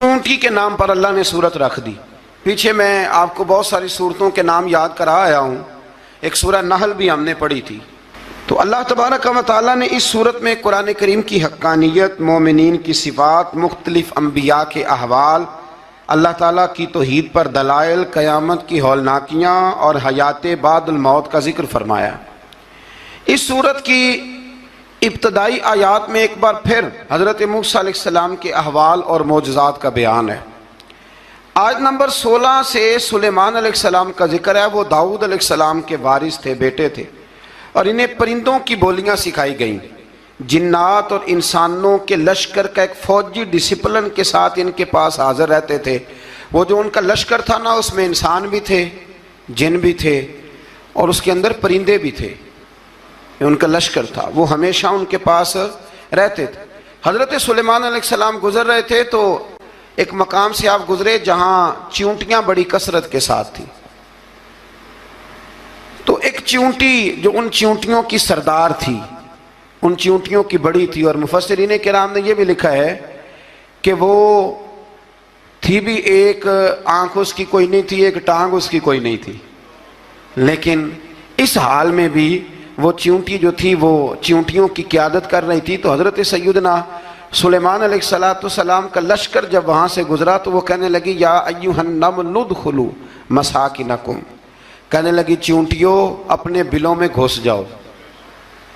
ऊँटी के नाम पर अल्लाह ने सूरत रख दी। पीछे मैं आपको बहुत सारी सूरतों के नाम याद करा आया हूँ। एक सूरह नहल भी हमने पढ़ी थी। तो अल्लाह तबारक व तआला ने इस सूरत में कुरान करीम की हक्कानियत, मोमिनीन की सिफ़ात, मुख्तलिफ़ अम्बिया के अहवाल, अल्लाह ताला की तौहीद पर दलाइल, क़यामत की हौलनाकियाँ और हयात बादुल मौत का ज़िक्र फरमाया। इस सूरत की इब्तदाई आयात में एक बार फिर हज़रत मूसा अलैहिस्सलाम के अहवाल और मोजज़ात का बयान है। आज नंबर 16 से सुलेमान अलैहिस्सलाम का जिक्र है। वो दाऊद अलैहिस्सलाम के वारिस थे, बेटे थे, और इन्हें परिंदों की बोलियां सिखाई गईं। जिन्नात और इंसानों के लश्कर का एक फौजी डिसिप्लिन के साथ इनके पास हाजिर रहते थे। वो जो उनका लश्कर था ना, उसमें इंसान भी थे, जिन भी थे, और उसके अंदर परिंदे भी थे। उनका लश्कर था, वो हमेशा उनके पास रहते थे। हज़रत सुलेमान अलैहिस्सलाम गुजर रहे थे तो एक मकाम से आप गुजरे जहाँ चींटियाँ बड़ी कसरत के साथ थी। तो एक चींटी जो उन चींटियों की सरदार थी, उन चींटियों की बड़ी थी, और मुफस्सिरीन किराम ने यह भी लिखा है कि वो थी भी, एक आँख उसकी कोई नहीं थी, एक टांग उसकी कोई नहीं थी, लेकिन इस हाल में भी वो चींटी जो थी वो चींटियों की क़यादत कर रही थी। तो हज़रत सैयदना सुलेमान अलैहिस्सलाम का लश्कर जब वहाँ से गुजरा तो वो कहने लगी, या अय्युहन नमल उदखुलू मसाकिनकुम, कहने लगी चींटियों अपने बिलों में घुस जाओ,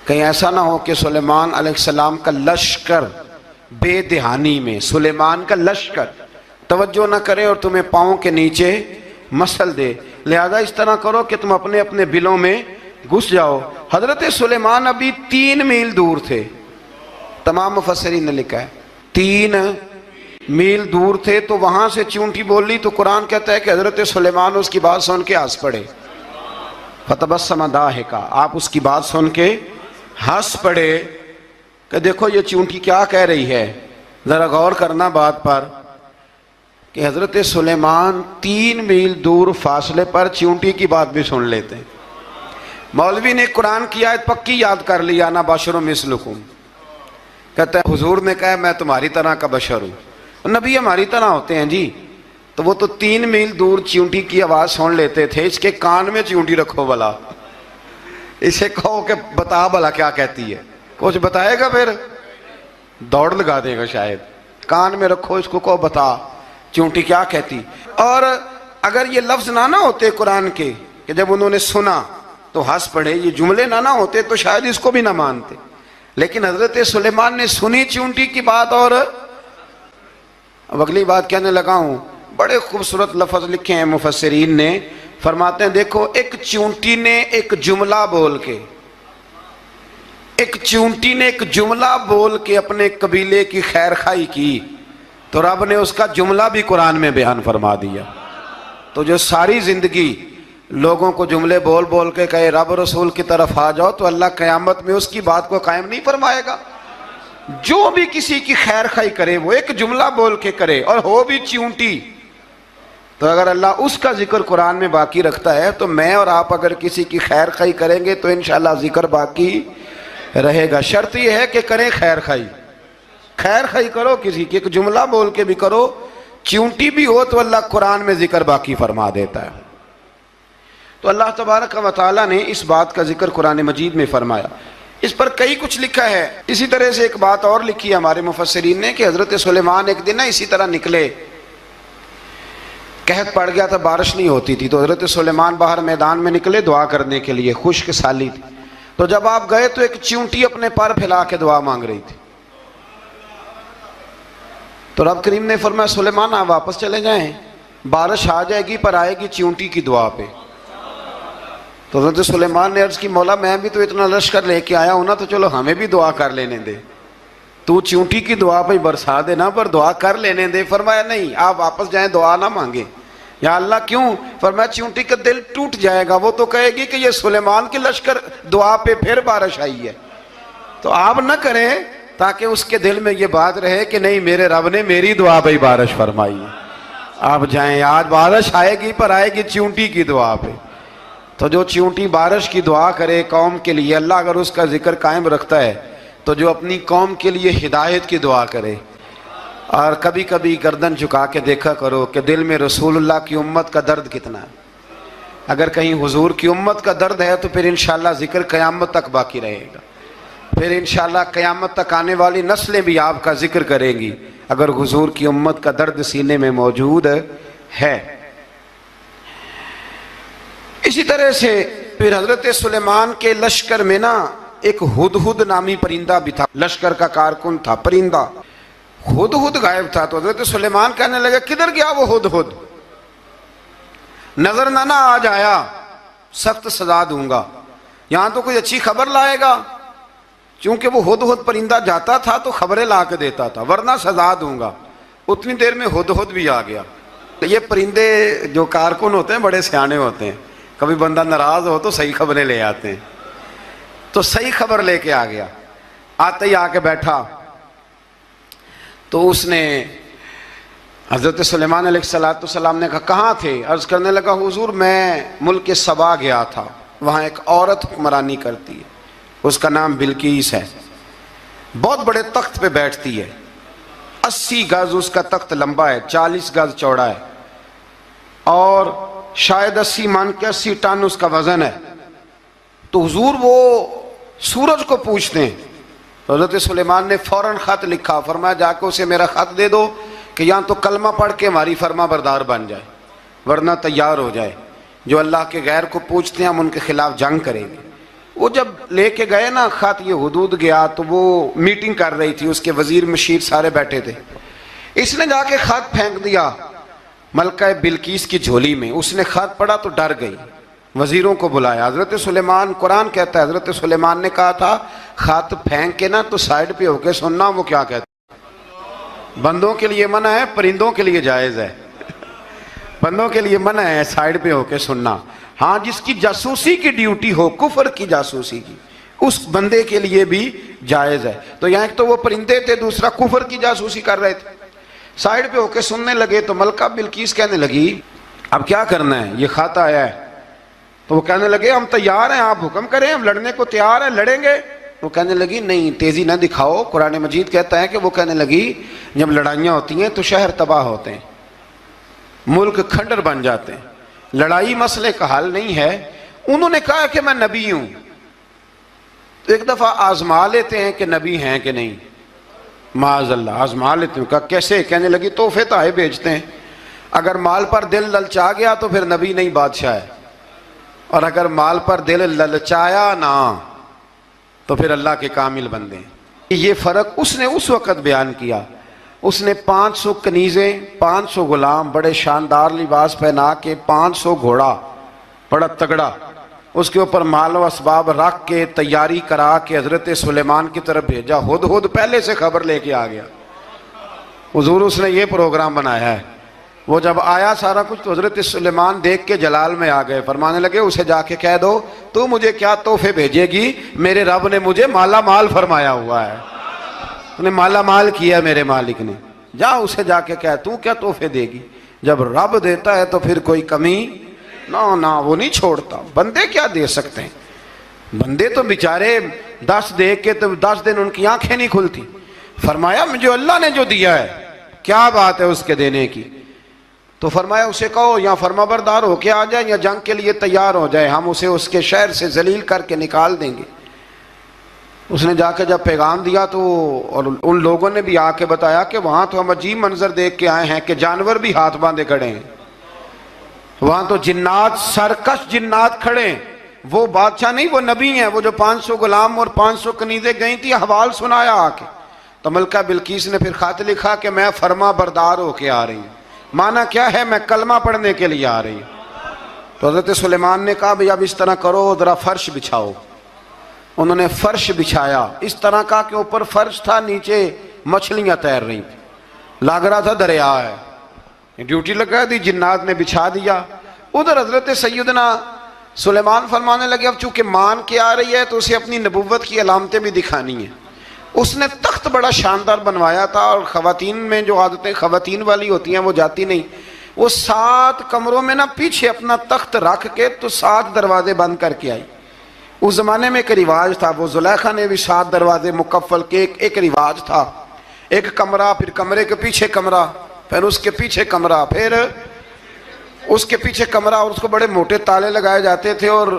कहीं ऐसा ना हो कि सुलेमान अलैहिस्सलाम का लश्कर बेदहानी में, सुलेमान का लश्कर तवज्जो न करे और तुम्हें पाँव के नीचे मसल दे। लिहाजा इस तरह करो कि तुम अपने अपने बिलों में घुस जाओ। हज़रत सुलेमान अभी 3 मील दूर थे। तमाम मुफस्सिरीन ने लिखा है 3 मील दूर थे। तो वहाँ से चींटी बोली तो कुरान कहता है कि हज़रत सुलेमान उसकी बात सुन के हंस पड़े। फतबस्सम दाहिका, आप उसकी बात सुन के हंस पड़े कि देखो ये चींटी क्या कह रही है। ज़रा गौर करना बात पर कि हज़रत सुलेमान 3 मील दूर फासले पर चींटी की बात भी सुन लेते हैं। मौलवी ने कुरान की आयत पक्की याद कर लिया, ना बशरुम मिसलुकुम, कहते हैं हुजूर ने कहा मैं तुम्हारी तरह का बशर हूँ, नबी हमारी तरह होते हैं जी। तो वो तो 3 मील दूर चींटी की आवाज़ सुन लेते थे। इसके कान में चींटी रखो भला, इसे कहो कि बता भला क्या कहती है, कुछ बताएगा फिर दौड़ लगा देगा शायद। कान में रखो इसको, कहो बता चींटी क्या कहती। और अगर ये लफ्ज़ ना होते कुरान के कि जब उन्होंने सुना तो हंस पड़े, ये जुमले ना होते तो शायद इसको भी ना मानते। लेकिन हज़रत सुलेमान ने सुनी चींटी की बात। और अब अगली बात कहने लगा हूँ, बड़े खूबसूरत लफ्ज़ लिखे हैं मुफस्सिरीन ने। फरमाते हैं देखो, एक चींटी ने एक जुमला बोल के, एक चींटी ने एक जुमला बोल के अपने कबीले की खैर खाई की तो रब ने उसका जुमला भी कुरान में बयान फरमा दिया। तो जो सारी ज़िंदगी लोगों को जुमले बोल बोल के कहे रब रसूल की तरफ आ जाओ, तो अल्लाह क़यामत में उसकी बात को कायम नहीं फरमाएगा। जो भी किसी की खैर खाई करे वो एक जुमला बोल के करे, और हो भी चींटी, तो अगर अल्लाह उसका जिक्र कुरान में बाकी रखता है तो मैं और आप अगर किसी की खैर खाई करेंगे तो इंशाअल्लाह जिक्र बाकी रहेगा। शर्त यह है कि करें खैर खाई, खैर खाई करो किसी की, एक जुमला बोल के भी करो, चींटी भी हो तो अल्लाह कुरान में जिक्र बाकी फरमा देता है। तो अल्लाह तबारक व तआला ने इस बात का जिक्र कुरान मजीद में फरमाया। इस पर कई कुछ लिखा है। इसी तरह से एक बात और लिखी है हमारे मुफस्सिरीन ने कि हज़रत सुलेमान एक दिन ना इसी तरह निकले, कहत पड़ गया था, बारिश नहीं होती थी, तो हज़रत सुलेमान बाहर मैदान में निकले दुआ करने के लिए, खुश्क साली थी। तो जब आप गए तो एक चींटी अपने पर फैला के दुआ मांग रही थी। तो रब करीम ने फरमाया सुलेमान आप वापस चले जाएं, बारिश आ जाएगी पर आएगी चींटी की दुआ पे। तो हज़रत सुलेमान ने अर्ज़ की, मौला मैं भी तो इतना लश्कर लेके आया हूँ ना, तो चलो हमें भी दुआ कर लेने दे, तू चींटी की दुआ पे बरसा देना पर दुआ कर लेने दे। फरमाया नहीं, आप वापस जाएं, दुआ ना मांगे। या अल्लाह क्यों? फरमाया चींटी का दिल टूट जाएगा, वो तो कहेगी कि ये सुलेमान की लश्कर दुआ पे फिर बारिश आई है। तो आप न करें ताकि उसके दिल में ये बात रहे कि नहीं मेरे रब ने मेरी दुआ पे बारिश फरमाई है। आप जाएं, आज बारिश आएगी पर आएगी चींटी की दुआ पे। तो जो चींटी बारिश की दुआ करे कौम के लिए, अल्लाह अगर उसका जिक्र कायम रखता है तो जो अपनी कौम के लिए हिदायत की दुआ करे और कभी कभी गर्दन झुका के देखा करो कि दिल में रसूलुल्लाह की उम्मत का दर्द कितना है। अगर कहीं हुजूर की उम्मत का दर्द है तो फिर इंशाअल्लाह जिक्र क़यामत तक बाकी रहेगा। फिर इंशाअल्लाह क़यामत तक आने वाली नस्लें भी आपका जिक्र करेंगी अगर हुजूर की उम्मत का दर्द सीने में मौजूद है। इसी तरह से फिर हजरत सुलेमान के लश्कर में ना एक हुदहुद नामी परिंदा भी था, लश्कर का कारकुन था परिंदा। हुदहुद गायब था तो हजरत सुलेमान कहने लगे किधर गया वो हुदहुद, नजर ना आ जाया सख्त सजा दूंगा। यहां तो कोई अच्छी खबर लाएगा, क्योंकि वो हुदहुद परिंदा जाता था तो खबरें ला के देता था, वरना सजा दूंगा। उतनी देर में हुदहुद भी आ गया। तो ये परिंदे जो कारकुन होते हैं बड़े सियाने होते हैं, कभी बंदा नाराज हो तो सही खबरें ले आते हैं। तो सही खबर लेके आ गया, आते ही आके बैठा तो उसने हजरत सुलेमान अलैहिस्सलाम ने कहा कहाँ थे? अर्ज करने लगा हुजूर मैं मुल्क के सबा गया था, वहाँ एक औरत हुक्मरानी करती है, उसका नाम बिल्कीस है, बहुत बड़े तख्त पे बैठती है, 80 गज उसका तख्त लंबा है, 40 गज चौड़ा है और शायद 80 मन के 80 टन उसका वजन है। तो हुजूर वो सूरज को पूछते हैं। तो हज़रत सुलेमान ने फौरन ख़त लिखा, फरमाया जाके उसे मेरा ख़त दे दो कि यहाँ तो कलमा पढ़ के हमारी फरमा बरदार बन जाए, वरना तैयार हो जाए। जो अल्लाह के गैर को पूछते हैं हम उनके खिलाफ जंग करेंगे। वो जब लेके गए ना ख़त, ये हुदूद गया तो वो मीटिंग कर रही थी, उसके वजीर मशीर सारे बैठे थे। इसने जाके ख़त फेंक दिया मलका बिल्कीस की झोली में। उसने ख़त पढ़ा तो डर गई, वजीरों को बुलाया। हजरत सुलेमान, कुरान कहता है हजरत सुलेमान ने कहा था ख़त फेंक के ना तो साइड पे होके सुनना वो क्या कहता है। बंदों के लिए मना है, परिंदों के लिए जायज़ है। बंदों के लिए मना है साइड पे होके सुनना। हाँ, जिसकी जासूसी की ड्यूटी हो, कुफर की जासूसी की, उस बंदे के लिए भी जायज़ है। तो यहाँ एक तो वो परिंदे थे, दूसरा कुफर की जासूसी कर रहे थे। साइड पे होके सुनने लगे तो मलका बिल्कीस कहने लगी अब क्या करना है, ये ख़त आया है। तो वो कहने लगे हम तैयार हैं, आप हुक्म करें, हम लड़ने को तैयार हैं, लड़ेंगे। वो कहने लगी नहीं, तेजी ना दिखाओ। कुरान मजीद कहता है कि वो कहने लगी जब लड़ाइयाँ होती हैं तो शहर तबाह होते हैं, मुल्क खंडर बन जाते हैं, लड़ाई मसले का हल नहीं है। उन्होंने कहा कि मैं नबी हूं, तो एक दफा आजमा लेते हैं कि नबी हैं कि नहीं, माज़अल्लाह आजमा लेते हैं। कहा कैसे? कहने लगी तोहफे ताए भेजते हैं, अगर माल पर दिल ललचा गया तो फिर नबी नहीं बादशाह है, और अगर माल पर दिल ललचाया ना तो फिर अल्लाह के कामिल बंदे हैं। ये फ़र्क उसने उस वक़्त बयान किया। उसने 500 कनीज़ें, 500 गुलाम, बड़े शानदार लिबास पहना के, 500 घोड़ा बड़ा तगड़ा, उसके ऊपर माल व असबाब रख के तैयारी करा के हज़रत सुलेमान की तरफ भेजा। हुदहुद पहले से खबर लेके आ गया, हुजूर उसने ये प्रोग्राम बनाया है। वो जब आया सारा कुछ तो हज़रत सुलेमान देख के जलाल में आ गए, फरमाने लगे उसे जाके कह दो तू मुझे क्या तोहफे भेजेगी, मेरे रब ने मुझे माला माल फरमाया हुआ है, उसने माला माल किया मेरे मालिक ने, जा उसे जाके कह तू क्या तोहफे देगी। जब रब देता है तो फिर कोई कमी ना ना वो नहीं छोड़ता। बंदे क्या दे सकते हैं, बंदे तो बेचारे 10 दे के तो 10 दिन उनकी आंखें नहीं खुलती। फरमाया मुझे अल्लाह ने जो दिया है क्या बात है उसके देने की। तो फरमाया उसे कहो या फरमाबरदार होके आ जाए या जंग के लिए तैयार हो जाए, हम उसे उसके शहर से जलील करके निकाल देंगे। उसने जाकर जब पैगाम दिया तो और उन लोगों ने भी आके बताया कि वहाँ तो हम अजीब मंजर देख के आए हैं कि जानवर भी हाथ बांधे खड़े हैं, वहाँ तो जिन्नात, सरकश जिन्नात खड़े हैं। वो बादशाह नहीं, वो नबी हैं। वो जो 500 गुलाम और 500 कनीज़ें गई थी, हवाल सुनाया आके। तो मलका बिल्कीस ने फिर खात लिखा कि मैं फरमा बरदार होके आ रही हूँ। माना क्या है, मैं कलमा पढ़ने के लिए आ रही हूँ। तो हज़रत सुलेमान ने कहा भाई अब इस तरह करो, ज़रा फर्श बिछाओ। उन्होंने फर्श बिछाया, इस तरह का कि ऊपर फर्श था, नीचे मछलियाँ तैर रही थी, लग रहा था दरिया है। ड्यूटी लगा दी, जिन्नात ने बिछा दिया। उधर हज़रत सैयदना सुलेमान फरमाने लगे अब चूंकि मान के आ रही है तो उसे अपनी नबुव्वत की अलामतें भी दिखानी है। उसने तख्त बड़ा शानदार बनवाया था, और ख़वातीन में जो आदतें ख़वातीन वाली होती हैं वो जाती नहीं। वो 7 कमरों में ना पीछे अपना तख्त रख के तो 7 दरवाजे बंद करके आई। उस ज़माने में एक रिवाज था, वो जुलेखा ने भी 7 दरवाजे मुकफ़ल के एक रिवाज था। एक कमरा, फिर कमरे के पीछे कमरा, फिर उसके पीछे कमरा, फिर उसके पीछे कमरा, और उसको बड़े मोटे ताले लगाए जाते थे। और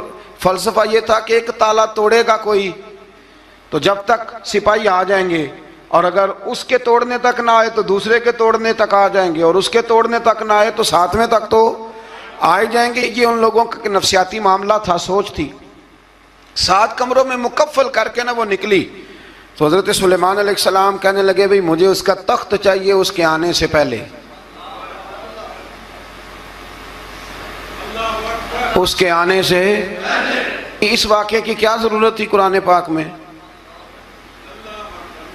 फलसफा ये था कि एक ताला तोड़ेगा कोई तो जब तक सिपाही आ जाएंगे, और अगर उसके तोड़ने तक ना आए तो दूसरे के तोड़ने तक आ जाएंगे, और उसके तोड़ने तक ना आए तो सातवें तक तो आ ही जाएंगे। ये उन लोगों का नफसियाती मामला था, सोच थी। 7 कमरों में मुकफ्फल करके ना वो निकली तो हजरत सुलेमान अलैहिस्सलाम कहने लगे, भाई मुझे उसका तख्त चाहिए उसके आने से पहले। उसके आने से इस वाक़े की क्या जरूरत थी कुरान पाक में?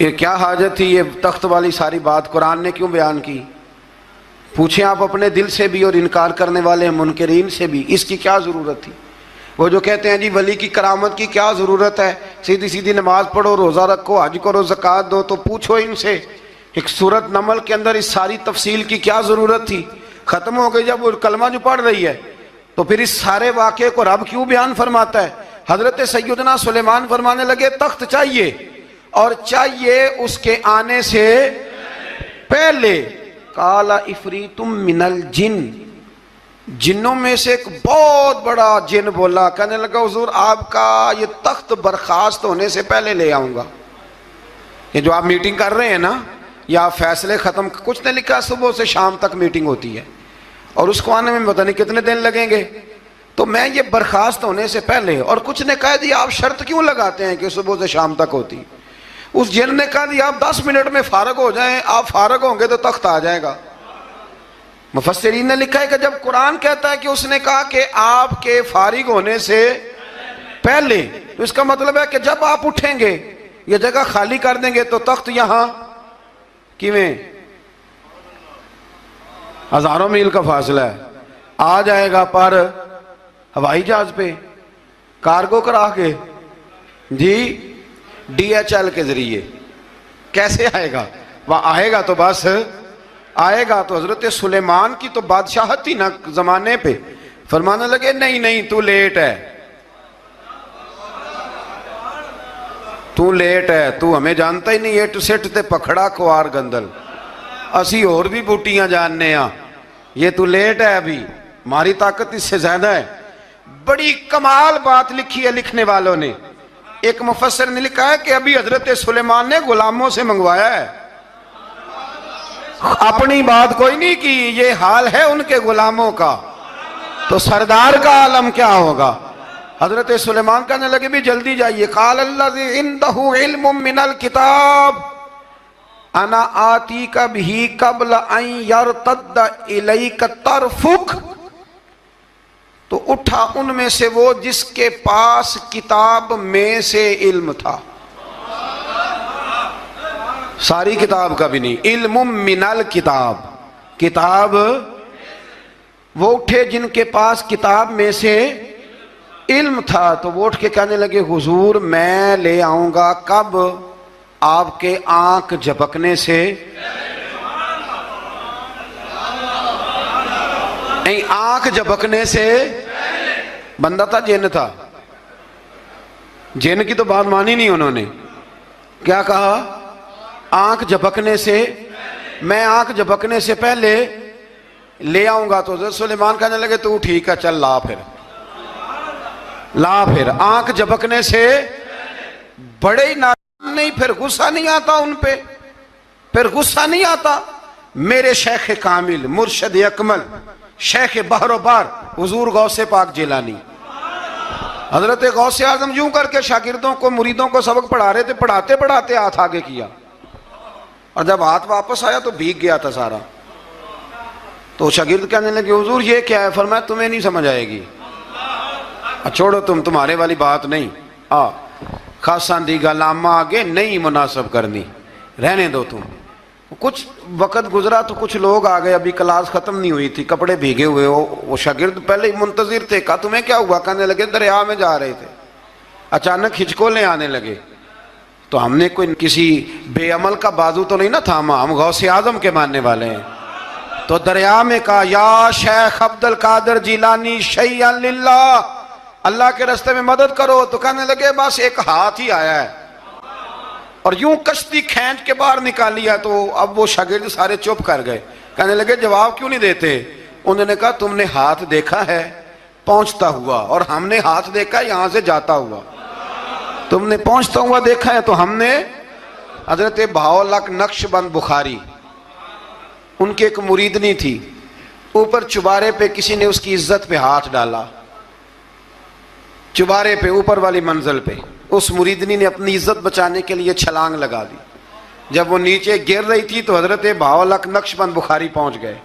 ये क्या हाजत थी ये तख्त वाली सारी बात कुरान ने क्यों बयान की? पूछें आप अपने दिल से भी और इनकार करने वाले मुनकरीन से भी, इसकी क्या ज़रूरत थी? वो जो कहते हैं जी वली की करामत की क्या ज़रूरत है, सीधी सीधी नमाज पढ़ो, रोज़ा रखो, हज करो, ज़कात दो, तो पूछो इनसे एक सूरत नमल के अंदर इस सारी तफसील की क्या ज़रूरत थी? ख़त्म हो गई जब वो कलमा जो पढ़ रही है, तो फिर इस सारे वाक़े को रब क्यों बयान फरमाता है? हज़रत सैयदना सुलेमान फरमाने लगे तख्त चाहिए, और चाहिए उसके आने से पहले। काला इफरीतुम मिनल जिन, जिन्नों में से एक बहुत बड़ा जिन बोला, कहने लगा हुजूर आपका ये तख्त बर्खास्त होने से पहले ले आऊंगा। ये जो आप मीटिंग कर रहे हैं ना, या फैसले ख़त्म, कुछ ने लिखा सुबह से शाम तक मीटिंग होती है और उसको आने में पता नहीं कितने दिन लगेंगे, तो मैं ये बर्खास्त होने से पहले। और कुछ ने कह दिया आप शर्त क्यों लगाते हैं कि सुबह से शाम तक होती? उस जिन ने कहा दिया आप 10 मिनट में फारग हो जाएं, आप फारग होंगे तो तख्त आ जाएगा। मुफस्सिरीन ने लिखा है कि जब कुरान कहता है कि उसने कहा कि आपके फारिग होने से पहले, तो इसका मतलब है कि जब आप उठेंगे ये जगह खाली कर देंगे तो तख्त यहां किवें हजारों मील का फासला है, आ जाएगा। पर हवाई जहाज पे कार्गो करा के जी DHL के जरिए कैसे आएगा? वह आएगा तो बस आएगा। तो हजरत सुलेमान की तो बादशाहत थी ना जमाने पे, फरमाने लगे नहीं नहीं तू लेट है, तू लेट है, तू हमें जानता ही नहीं, ए टू सेट ते पखड़ा कुआर गंदल, असी और भी बूटियां जानने आ, ये तू लेट है, अभी हमारी ताकत इससे ज्यादा है। बड़ी कमाल बात लिखी है लिखने वालों ने। एक मुफस्सिर ने लिखा है कि अभी हजरत सुलेमान ने गुलामों से मंगवाया है, अपनी बात कोई नहीं की। ये हाल है उनके गुलामों का, तो सरदार का आलम क्या होगा? हजरत सुलेमान कहने लगे भी जल्दी जाइए। काल अल्लज़ी इंदहु इल्मुम मिनल किताब अना आती कभी कबल अन यरतद्द इलैका तरफुक। तो उठा उनमें से वो जिसके पास किताब में से इल्म था, सारी किताब का भी नहीं, इल्मुम मिनल किताब, किताब। वो उठे जिनके पास किताब में से इल्म था, तो वो उठ के कहने लगे हुजूर मैं ले आऊंगा कब? आपके आंख झपकने से नहीं, आंख झपकने से। बंदा था जिन था, जिन की तो बात मानी नहीं उन्होंने। क्या कहा? आंख झपकने से, मैं आंख झपकने से पहले ले आऊंगा। तो हज़रत सुलेमान कहने लगे तू ठीक है चल ला, फिर ला, फिर आंख झपकने से बड़े ही ना, नहीं फिर गुस्सा नहीं आता उन पे, फिर गुस्सा नहीं आता। मेरे शेख कामिल मुर्शद अकमल शेख बहरोबार हुजूर गौसे पाक जिलानी, हजरत गौसे आजम यूं करके शागिर्दों को मुरीदों को सबक पढ़ा रहे थे, पढ़ाते पढ़ाते हाथ आगे किया, और जब हाथ वापस आया तो भीग गया था सारा। तो शागिर्द कहने लगे हुजूर ये क्या है? फरमाया तुम्हें नहीं समझ आएगी, छोड़ो तुम्हारे वाली बात नहीं, खासा दी गलामा आगे नहीं मुनासब करनी, रहने दो तुम। कुछ वक़्त गुजरा तो कुछ लोग आ गए, अभी क्लास खत्म नहीं हुई थी, कपड़े भीगे हुए हो। वो शागिर्द पहले ही मुंतजिर थे। कहा तुम्हें क्या हुआ? कहने लगे दरिया में जा रहे थे, अचानक हिचकोले आने लगे, तो हमने कोई किसी बेअमल का बाजू तो नहीं ना थामा, हम गौसे आजम के मानने वाले हैं। तो दरिया में कहा या शेख अब्दुल कादिर जिलानी शैय्यन लिल्लाह, अल्लाह के रास्ते में मदद करो। तो कहने लगे बस एक हाथ ही आया है, और यूं कश्ती खींच के बाहर निकाली है। तो अब वो शागिर्द सारे चुप कर गए, कहने लगे जवाब क्यों नहीं देते। उन्होंने कहा तुमने हाथ देखा है पहुंचता हुआ और हमने हाथ देखा यहां से जाता हुआ। तुमने पहुंचता हुआ देखा है तो हमने हजरत बहाउल्लाह नक्शबंद बुखारी, उनकी एक मुरीदनी थी, ऊपर चुबारे पे किसी ने उसकी इज्जत पे हाथ डाला, चुबारे पे ऊपर वाली मंजिल पे। उस मुरीदनी ने अपनी इज्जत बचाने के लिए छलांग लगा दी। जब वो नीचे गिर रही थी तो हजरत बहाउल्लाह नक्शबंद बुखारी पहुंच गए।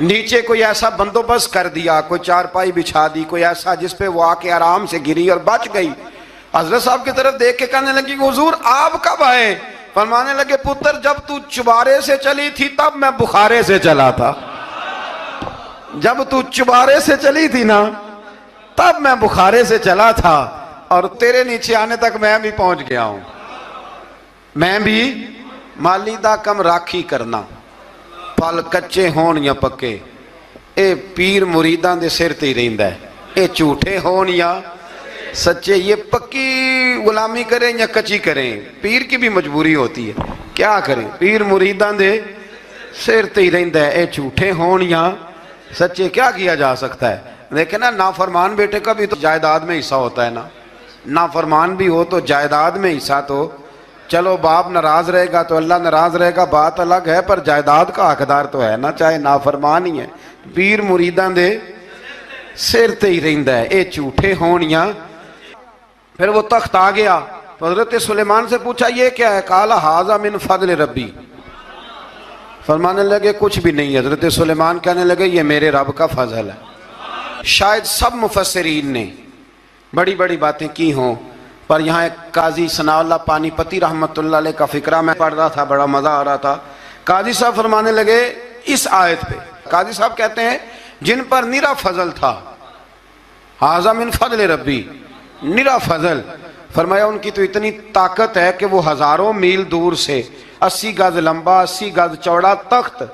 नीचे कोई ऐसा बंदोबस्त कर दिया, कोई चारपाई बिछा दी, कोई ऐसा जिसपे वो आके आराम से गिरी और बच गई। हजरत साहब की तरफ देख के कहने लगी हुजूर आप कब आए। फरमाने लगे पुत्र जब तू चुबारे से चली थी तब मैं बुखारे से चला था। जब तू चुबारे से चली थी ना तब मैं बुखारे से चला था और तेरे नीचे आने तक मैं भी पहुंच गया हूं। मैं भी माली दा कम राखी करना, फल कच्चे होण या पक्के, ये पीर मुरीदां दे सिर ते ही रहिंदा है। ये झूठे होण या सच्चे, ये पक्की गुलामी करें या कच्ची करें, पीर की भी मजबूरी होती है, क्या करें। पीर मुरीदां दे सिर ते ही रहिंदा है। ये झूठे होण या सच्चे, क्या किया जा सकता है। लेकिन ना नाफरमान बेटे का भी तो जायदाद में हिस्सा होता है ना, नाफरमान भी हो तो जायदाद में हिस्सा। तो चलो बाप नाराज रहेगा तो अल्लाह नाराज रहेगा, बात अलग है, पर जायदाद का हकदार तो है ना, चाहे नाफरमान ही है। पीर मुरीदां दे सिर ते ही रहिंदा है, ये झूठे होण या। फिर वो तख्त आ गया तो हजरत सुलेमान से पूछा ये क्या है। काला हाजा मिन फजल रब्बी। फरमाने लगे कुछ भी नहीं। हजरत सुलेमान कहने लगे ये मेरे रब का फजल है। शायद सब मुफस्सिरीन ने बड़ी बड़ी बातें की हों, पर यहाँ एक काजी सनाउल्लाह पानीपती रहमतुल्लाह अलैह का फिक्रा मैं पढ़ रहा था, बड़ा मजा आ रहा था। काजी साहब फरमाने लगे इस आयत पे, काजी साहब कहते हैं जिन पर निरा फजल था, हाजा मिन फजल रब्बी, निरा फजल। फरमाया उनकी तो इतनी ताकत है कि वो हजारों मील दूर से 80 गज लंबा 80 गज चौड़ा तख्त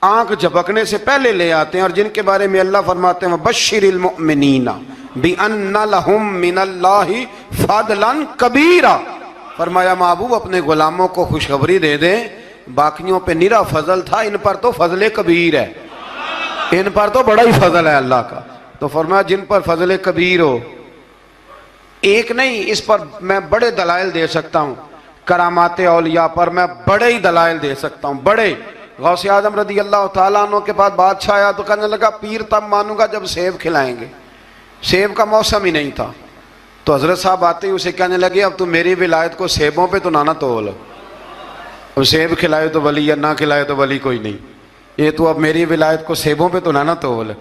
आंख झपकने से पहले ले आते हैं। और जिनके बारे में अल्लाह फरमाते हैं बश्शिरिल मुमिनीना बिअन्ना लहुम मिनल्लाहि फदलन कबीरा। फरमाया महबूब अपने गुलामों को खुशखबरी दे दें, बाकियों पे निरा फजल था, इन पर तो फजले कबीर है, इन पर तो बड़ा ही फजल है अल्लाह का। तो फरमाया जिन पर फजले कबीर हो, एक नहीं, इस पर मैं बड़े दलाइल दे सकता हूँ। करामाते औलिया पर मैं बड़े ही दलाइल दे सकता हूँ, बड़े। गौसे आजम रदी अल्लाह तआला अन्हु के पास बादशाह आया तो कहने लगा पीर तब मानूंगा जब सेब खिलाएंगे। सेब का मौसम ही नहीं था। तो हजरत साहब आते ही उसे कहने लगे अब तू मेरी विलायत को सेबों पे तो ना तोल, अब सेब खिलाए तो वली या ना खिलाए तो वली कोई नहीं, ये तो अब मेरी विलायत को सेबों पे तो ना तोल।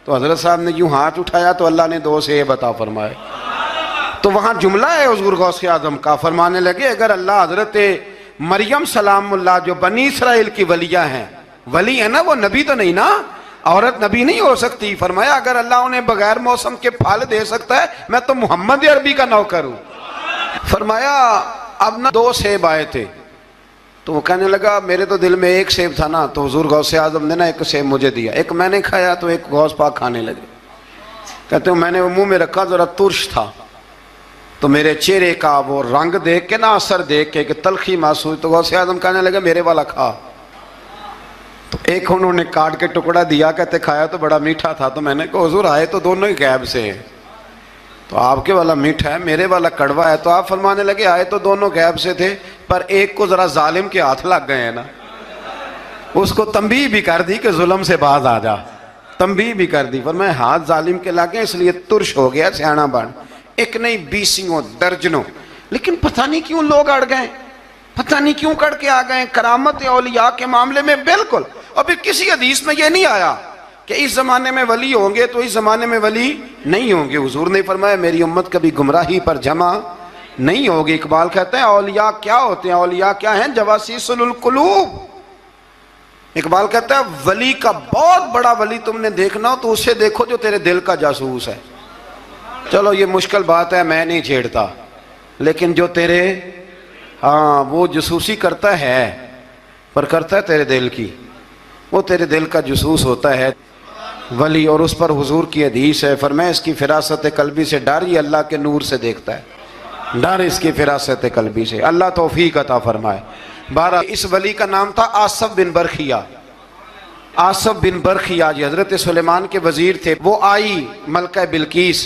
तो हजरत साहब ने यूं हाथ उठाया तो अल्लाह ने 2 सेब अता फरमाए। तो वहां जुमला है हुजूर गौसे आजम का। फरमाने लगे अगर अल्लाह हजरत मरियम सलामुल्लाह जो बनी इसराइल की वलिया हैं, वली है ना, वो नबी तो नहीं ना, औरत नबी नहीं हो सकती। फरमाया अगर अल्लाह उन्हें बगैर मौसम के फल दे सकता है, मैं तो मोहम्मद अरबी का नौकर हूं। फरमाया अब ना 2 सेब आए थे। तो वो कहने लगा मेरे तो दिल में 1 सेब था ना, तो हुजूर गौसे आजम ने ना 1 सेब मुझे दिया, 1 मैंने खाया तो 1 गौस पाक खाने लगे। कहते हो मैंने वो मुंह में रखा, जरा तुर्श था, तो मेरे चेहरे का वो रंग देख के ना, असर देख के कि तलखी महसूस, तो गौसे आजम कहने लगे मेरे वाला खा। तो 1 उन्होंने काट के टुकड़ा दिया, कहते खाया तो बड़ा मीठा था। तो मैंने कहा हुजूर आए तो दोनों ही गैब से हैं, तो आपके वाला मीठा है मेरे वाला कड़वा है। तो आप फरमाने लगे आए तो दोनों गैब से थे, पर एक को जरा जालिम के हाथ लग गए हैं ना, उसको तंबीह भी कर दी कि जुल्म से बाज आ जा, तंबीह भी कर दी। पर मैं हाथ जालिम के लगे इसलिए तुर्श हो गया, सियाना बन। 1 नहीं 20 दर्जनों। लेकिन पता नहीं क्यों लोग अड़ गए, पता नहीं क्यों कड़ के आ गए करामत औलिया के मामले में। बिल्कुल अभी किसी हदीस में यह नहीं आया कि इस जमाने में वली होंगे तो इस जमाने में वली नहीं होंगे। हुजूर ने फरमाया मेरी उम्मत कभी गुमराही पर जमा नहीं होगी। इकबाल कहते हैं औलिया क्या होते हैं, औलिया क्या हैं, जवासीसुल कुलूब। इकबाल कहता है वली का बहुत बड़ा वली तुमने देखना हो तो उसे देखो जो तेरे दिल का जासूस है। चलो ये मुश्किल बात है, मैं नहीं छेड़ता, लेकिन जो तेरे हाँ वो जसूसी करता है, पर करता है तेरे दिल की, वो तेरे दिल का जसूस होता है वली। और उस पर हुजूर की हदीस है, फरमाया इसकी फिरासत कल्बी से डर, ये अल्लाह के नूर से देखता है। डर इसकी फिरासत कल्बी से। अल्लाह तौफीक अता फरमाए। 12 इस वली का नाम था आसफ बिन बरखिया। आसफ बिन बरखिया जी हज़रत सुलेमान के वज़ीर थे। वो आई मलका बिल्कीस,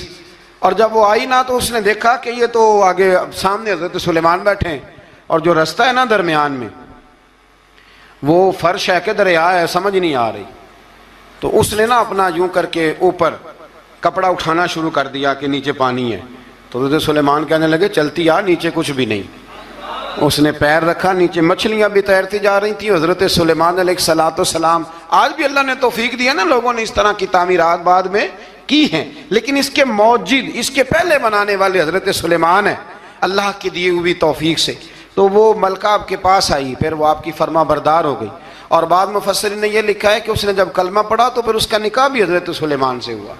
और जब वो आई ना तो उसने देखा कि ये तो आगे सामने हज़रत सुलेमान बैठे हैं, और जो रास्ता है ना दरमियान में वो फर्श है कि दरिया है समझ नहीं आ रही। तो उसने ना अपना यूं करके ऊपर कपड़ा उठाना शुरू कर दिया कि नीचे पानी है। तो हज़रत सुलेमान कहने लगे चलती आ, नीचे कुछ भी नहीं। उसने पैर रखा, नीचे मछलियां भी तैरती जा रही थी। हज़रत सुलेमान अलैहिस्सलाम, आज भी अल्लाह ने तौफीक दिया ना, लोगों ने इस तरह की तामीरात बाद में की हैं, लेकिन इसके मौजिद, इसके पहले बनाने वाले हज़रत सुलेमान है अल्लाह की दी हुई तौफीक से। तो वो मलका आपके पास आई, फिर वो आपकी फरमा बरदार हो गई। और बाद मुफस्सिरीन ने यह लिखा है कि उसने जब कलमा पढ़ा तो फिर उसका निकाह भी हज़रत सुलेमान से हुआ।